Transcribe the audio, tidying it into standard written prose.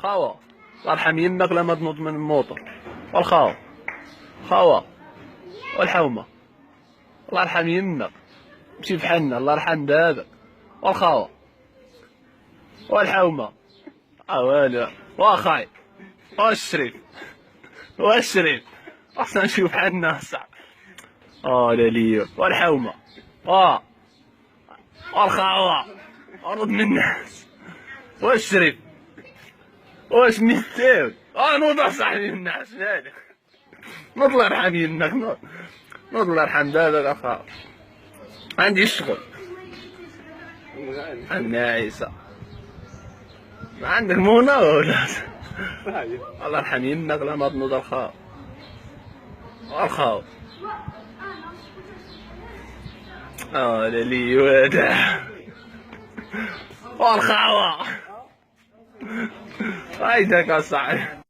خاوة الله يرحم يمك لما تنوض من الموطور. والخاوة خاوة والحومة الله يرحم يمك مشي بحالنا الله يرحم بابك. والخاوة والحومة والو واخاي والشريف والشريف اصلا نشوف بحالنا صاحبي. لا ليا والحومة والخاوة ارض من الناس والشريف واش ميتاوي نوض صاحبي من الناس هذاك نوض الله يرحم يمك نوض الله يرحم بابك اخا عندي الشغل عيسى ما عندك منى ولا الله يرحم يمك لما تنوض الخاو لا لي وادع والخاوة هايداك اصاحبي.